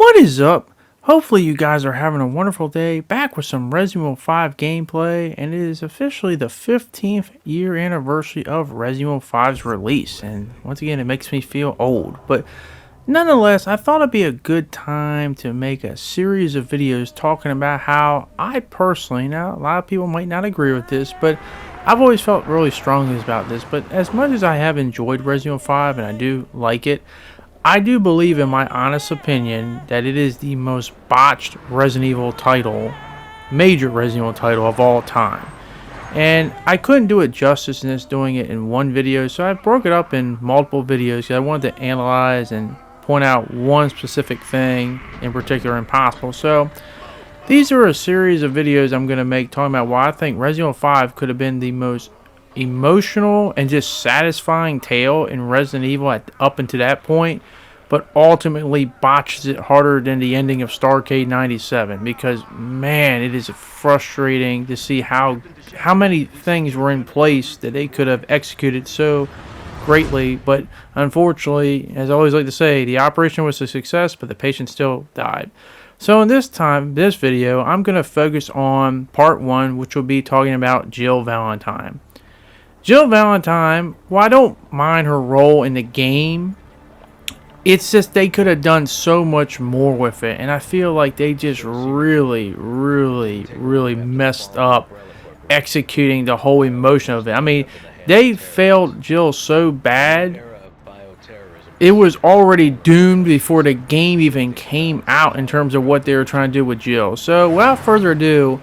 What is up? Hopefully you guys are having a wonderful day. Back with some Resident Evil 5 gameplay, and it is officially the 15th year anniversary of Resident Evil 5's release. And once again, it makes me feel old. But nonetheless, I thought it'd be a good time to make a series of videos talking about how I personally, now a lot of people might not agree with this, but I've always felt really strongly about this. But as much as I have enjoyed Resident Evil 5 and I do like it, I do believe, in my honest opinion, that it is the most botched Resident Evil title, major Resident Evil title of all time. And I couldn't do it justice in this doing it in one video, so I broke it up in multiple videos because I wanted to analyze and point out one specific thing in particular impossible. So these are a series of videos I'm going to make talking about why I think Resident Evil 5 could have been the most emotional and just satisfying tale in Resident Evil up until that point, but ultimately botches it harder than the ending of Starcade 97, because man, it is frustrating to see how many things were in place that they could have executed so greatly, but unfortunately, as I always like to say, the operation was a success, but the patient still died. So in this video, I'm going to focus on part 1, which will be talking about Jill Valentine. Jill Valentine, well, I don't mind her role in the game. It's just they could have done so much more with it. And I feel like they just really messed up executing the whole emotion of it. I mean, they failed Jill so bad, it was already doomed before the game even came out in terms of what they were trying to do with Jill. So without further ado,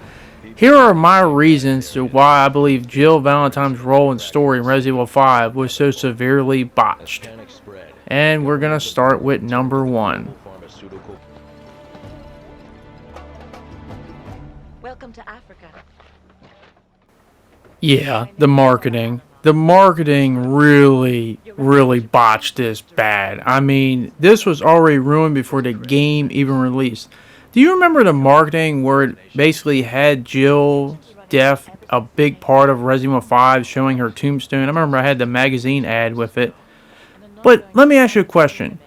here are my reasons to why I believe Jill Valentine's role and story in Resident Evil 5 was so severely botched. And we're going to start with number 1. Welcome to Africa. Yeah, the marketing. The marketing really botched this bad. I mean, this was already ruined before the game even released. Do you remember the marketing where it basically had Jill's death a big part of Resident Evil 5, showing her tombstone? I remember I had the magazine ad with it. But let me ask you a question.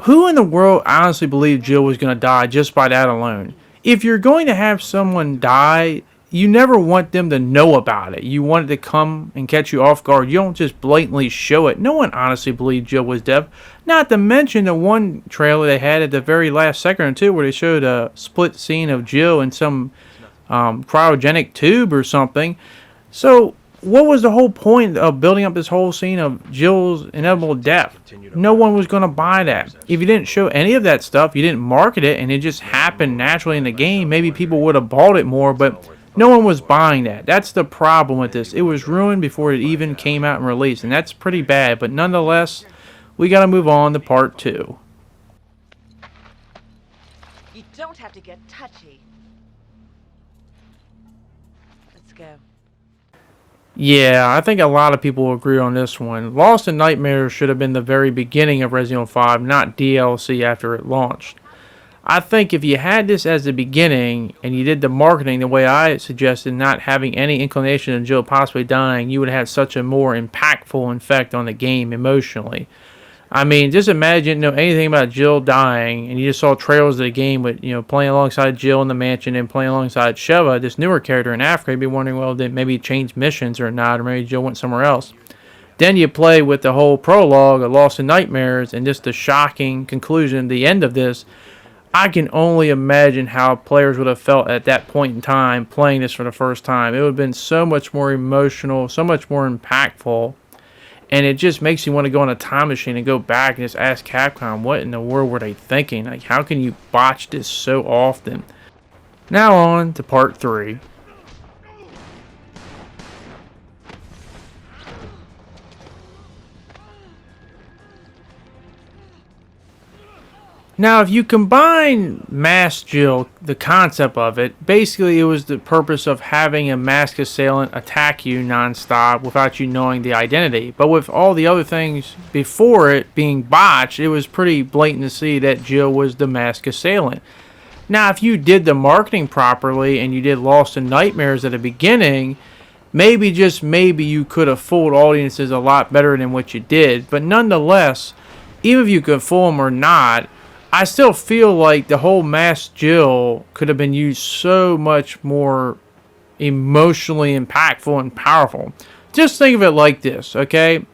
Who in the world honestly believed Jill was going to die just by that alone? If you're going to have someone die, you never want them to know about it. You want it to come and catch you off guard. You don't just blatantly show it. No one honestly believed Jill was dead. Not to mention the one trailer they had at the very last second or two where they showed a split scene of Jill in some cryogenic tube or something. So what was the whole point of building up this whole scene of Jill's inevitable death? No one was going to buy that. If you didn't show any of that stuff, you didn't market it, and it just happened naturally in the game, maybe people would have bought it more, but no one was buying that. That's the problem with this. It was ruined before it even came out and released, and that's pretty bad. But nonetheless, we got to move on to part 2. You don't have to get touchy. Let's go. Yeah, I think a lot of people will agree on this one. Lost in Nightmares should have been the very beginning of Resident Evil 5, not DLC after it launched. I think if you had this as the beginning and you did the marketing the way I suggested, not having any inclination of Jill possibly dying, you would have had such a more impactful effect on the game emotionally. I mean, just imagine know anything about Jill dying and you just saw trailers of the game with, playing alongside Jill in the mansion and playing alongside Sheva, this newer character in Africa. You'd be wondering, well, did maybe change missions or not, or maybe Jill went somewhere else. Then you play with the whole prologue of Lost in Nightmares and just the shocking conclusion, the end of this. I can only imagine how players would have felt at that point in time playing this for the first time. It would have been so much more emotional, so much more impactful, and it just makes you want to go on a time machine and go back and just ask Capcom, what in the world were they thinking? Like, how can you botch this so often? Now on to part 3. Now, if you combine Masked Jill, the concept of it, basically it was the purpose of having a masked assailant attack you non-stop without you knowing the identity. But with all the other things before it being botched, it was pretty blatant to see that Jill was the masked assailant. Now, if you did the marketing properly and you did Lost in Nightmares at the beginning, maybe, just maybe, you could have fooled audiences a lot better than what you did. But nonetheless, even if you could fool them or not, I still feel like the whole Masked Jill could have been used so much more emotionally impactful and powerful. Just think of it like this, okay?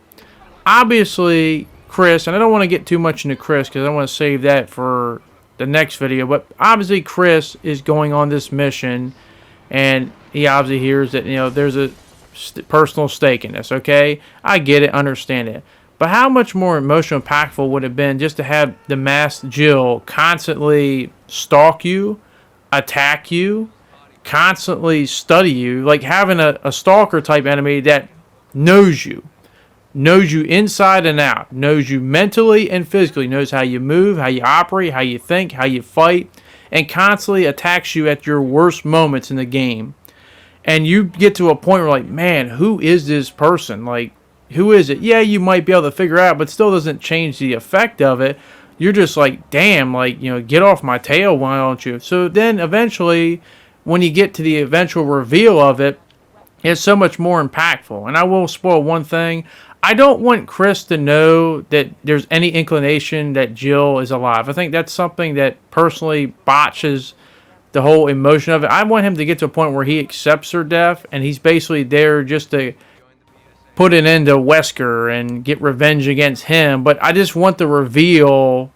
Obviously, Chris, and I don't want to get too much into Chris because I want to save that for the next video, but obviously Chris is going on this mission, and he obviously hears that, there's a personal stake in this, okay? I get it, understand it. But how much more emotional impactful would it have been just to have the Masked Jill constantly stalk you, attack you, constantly study you, like having a stalker type enemy that knows you inside and out, knows you mentally and physically, knows how you move, how you operate, how you think, how you fight, and constantly attacks you at your worst moments in the game. And you get to a point where, like, man, who is this person? Like, who is it? Yeah, you might be able to figure out, but still doesn't change the effect of it. You're just like, damn, like, get off my tail, why don't you? So then eventually, when you get to the eventual reveal of it, it's so much more impactful. And I will spoil one thing. I don't want Chris to know that there's any inclination that Jill is alive. I think that's something that personally botches the whole emotion of it. I want him to get to a point where he accepts her death, and he's basically there just to put an end to Wesker and get revenge against him. But I just want the reveal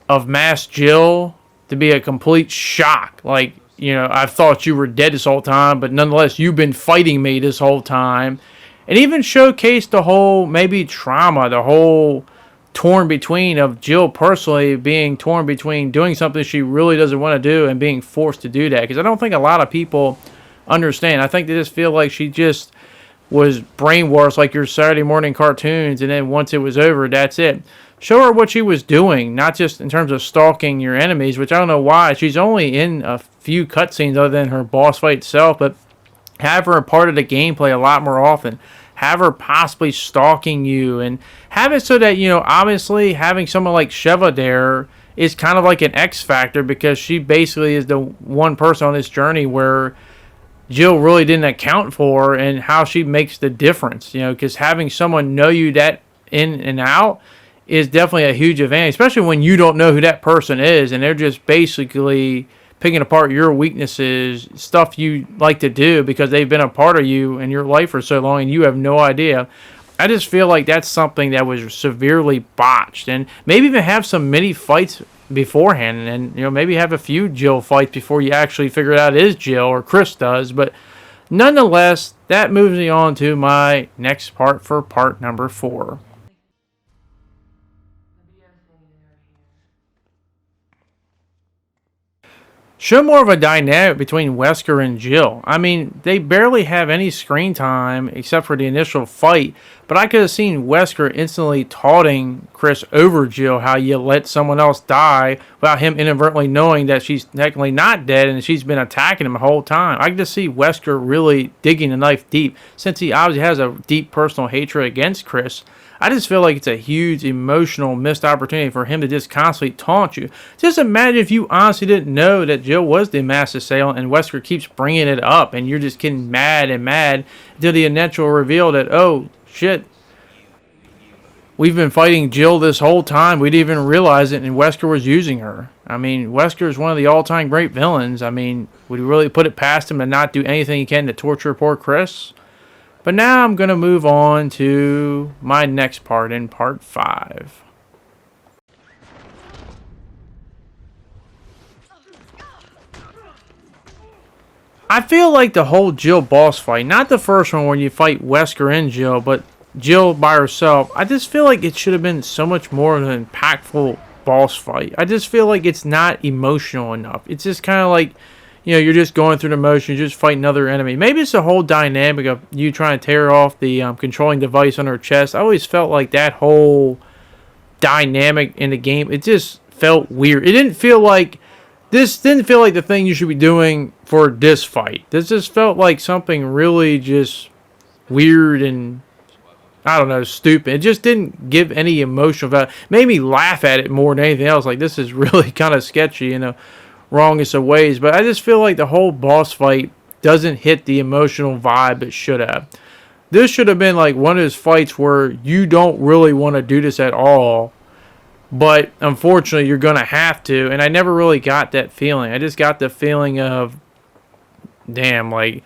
of Masked Jill to be a complete shock. Like, I thought you were dead this whole time, but nonetheless, you've been fighting me this whole time. And even showcase the whole, maybe trauma, the whole torn between of Jill personally being torn between doing something she really doesn't want to do and being forced to do that. Because I don't think a lot of people understand. I think they just feel like she just was brainwashed like your Saturday morning cartoons, and then once it was over, that's it. Show her what she was doing, not just in terms of stalking your enemies, which I don't know why. She's only in a few cutscenes other than her boss fight itself, but have her a part of the gameplay a lot more often. Have her possibly stalking you, and have it so that, obviously having someone like Sheva there is kind of like an X factor, because she basically is the one person on this journey where Jill really didn't account for, and how she makes the difference, because having someone know you that in and out is definitely a huge advantage, especially when you don't know who that person is, and they're just basically picking apart your weaknesses, stuff you like to do because they've been a part of you in your life for so long and you have no idea. I just feel like that's something that was severely botched, and maybe even have some mini fights beforehand, and maybe have a few Jill fights before you actually figure it out it is Jill, or Chris does. But nonetheless, that moves me on to my next part for part number 4. Show more of a dynamic between Wesker and Jill. I mean, they barely have any screen time except for the initial fight, but I could have seen Wesker instantly taunting Chris over Jill, how you let someone else die without him inadvertently knowing that she's technically not dead and she's been attacking him the whole time. I could just see Wesker really digging the knife deep, since he obviously has a deep personal hatred against Chris. I just feel like it's a huge emotional missed opportunity for him to just constantly taunt you. Just imagine if you honestly didn't know that Jill was the masked assailant and Wesker keeps bringing it up and you're just getting mad and mad until the initial reveal that, oh, shit, we've been fighting Jill this whole time. We didn't even realize it, and Wesker was using her. I mean, Wesker is one of the all-time great villains. I mean, would you really put it past him to not do anything he can to torture poor Chris? But now I'm going to move on to my next part in part 5. I feel like the whole Jill boss fight, not the first one where you fight Wesker and Jill, but Jill by herself, I just feel like it should have been so much more of an impactful boss fight. I just feel like it's not emotional enough. It's just kind of like, you're just going through the motions, you're just fighting another enemy. Maybe it's the whole dynamic of you trying to tear off the controlling device on her chest. I always felt like that whole dynamic in the game, it just felt weird. This didn't feel like the thing you should be doing for this fight. This just felt like something really just weird and, I don't know, stupid. It just didn't give any emotional value. It made me laugh at it more than anything else. Like, this is really kind of sketchy, wrongest of ways, but I just feel like the whole boss fight doesn't hit the emotional vibe it should have. This should have been like one of those fights where you don't really want to do this at all, But unfortunately, you're going to have to. And I never really got that feeling. I just got the feeling of, damn, like,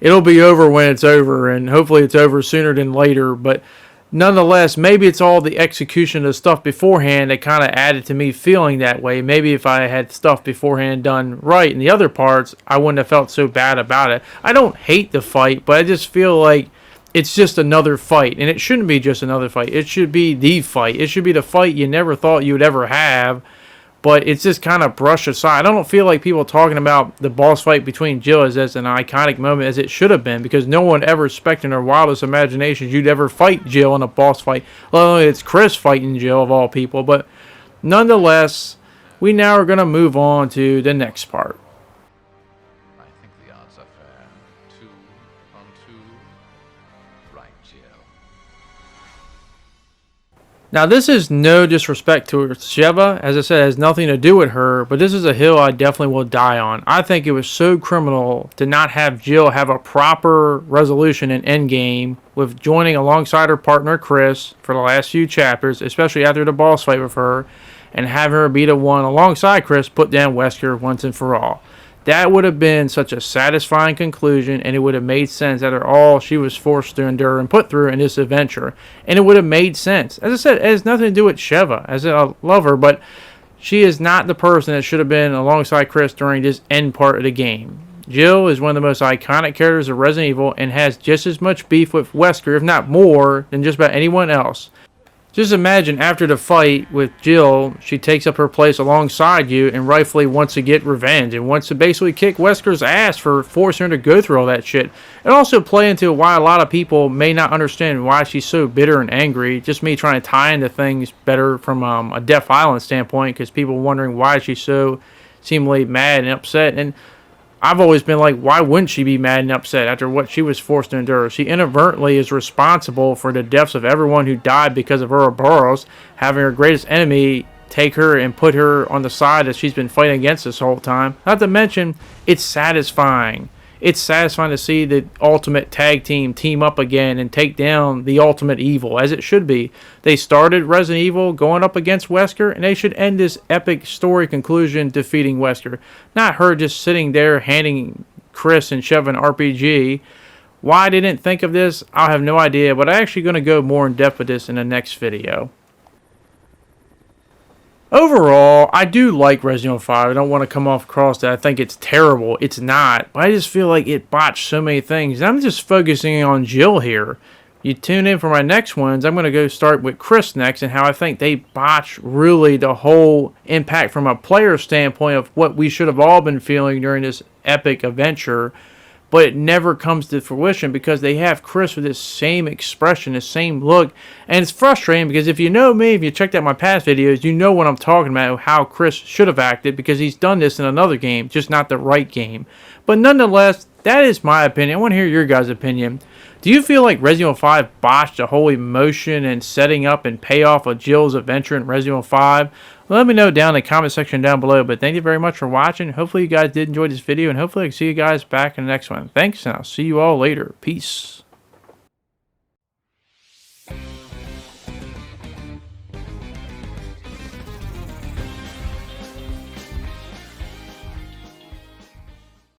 it'll be over when it's over. And hopefully it's over sooner than later. But nonetheless, maybe it's all the execution of stuff beforehand that kind of added to me feeling that way. Maybe if I had stuff beforehand done right in the other parts, I wouldn't have felt so bad about it. I don't hate the fight, but I just feel like it's just another fight, and it shouldn't be just another fight. It should be the fight. It should be the fight you never thought you would ever have, but it's just kind of brushed aside. I don't feel like people talking about the boss fight between Jill as an iconic moment as it should have been, because no one ever expected in their wildest imaginations you'd ever fight Jill in a boss fight. Well, it's Chris fighting Jill of all people, but nonetheless, we now are going to move on to the next part. I think the odds are fair. 2 on 2. Right, Jill. Now, this is no disrespect to Sheva. As I said, it has nothing to do with her, but this is a hill I definitely will die on. I think it was so criminal to not have Jill have a proper resolution in Endgame with joining alongside her partner Chris for the last few chapters, especially after the boss fight with her, and have her be the one alongside Chris put down Wesker once and for all. That would have been such a satisfying conclusion, and it would have made sense after all she was forced to endure and put through in this adventure. And it would have made sense. As I said, it has nothing to do with Sheva. As I love her, but she is not the person that should have been alongside Chris during this end part of the game. Jill is one of the most iconic characters of Resident Evil and has just as much beef with Wesker, if not more, than just about anyone else. Just imagine after the fight with Jill, she takes up her place alongside you and rightfully wants to get revenge and wants to basically kick Wesker's ass for forcing her to go through all that shit. And also play into why a lot of people may not understand why she's so bitter and angry. Just me trying to tie into things better from a Death Island standpoint, because people wondering why she's so seemingly mad and upset. And I've always been like, why wouldn't she be mad and upset after what she was forced to endure? She inadvertently is responsible for the deaths of everyone who died because of Ouroboros, having her greatest enemy take her and put her on the side that she's been fighting against this whole time. Not to mention, it's satisfying. It's satisfying to see the ultimate tag team up again and take down the ultimate evil, as it should be. They started Resident Evil going up against Wesker, and they should end this epic story conclusion defeating Wesker. Not her just sitting there handing Chris and Sheva an RPG. Why I didn't think of this, I'll have no idea, but I'm actually going to go more in depth with this in the next video. Overall, I do like Resident Evil 5. I don't want to come off across that I think it's terrible. It's not. But I just feel like it botched so many things. I'm just focusing on Jill here. You tune in for my next ones. I'm going to go start with Chris next and how I think they botched really the whole impact from a player standpoint of what we should have all been feeling during this epic adventure. But it never comes to fruition because they have Chris with this same expression, this same look. And it's frustrating because if you know me, if you checked out my past videos, you know what I'm talking about, how Chris should have acted, because he's done this in another game, just not the right game. But nonetheless, that is my opinion. I want to hear your guys' opinion. Do you feel like Resident Evil 5 botched the whole emotion and setting up and payoff of Jill's adventure in Resident Evil 5? Let me know down in the comment section down below. But thank you very much for watching. Hopefully you guys did enjoy this video, and hopefully I can see you guys back in the next one. Thanks, and I'll see you all later. Peace.